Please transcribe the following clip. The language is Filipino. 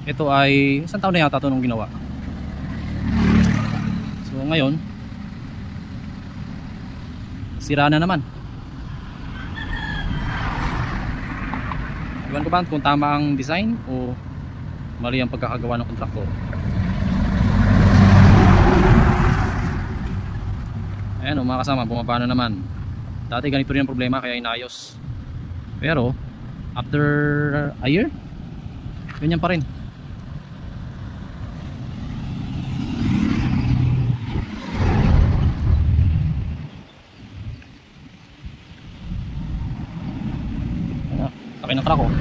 Ito ay isang taon na yata ito nung ginawa. So ngayon sira na naman. Iwan ko ba kung tama ang design o mali ang pagkakagawa ng kontraktor. Ayan o mga kasama, bumaba na naman. Dati ganito rin ang problema kaya inayos. Pero after a year, ganyan pa rin. Laki ng truck oh.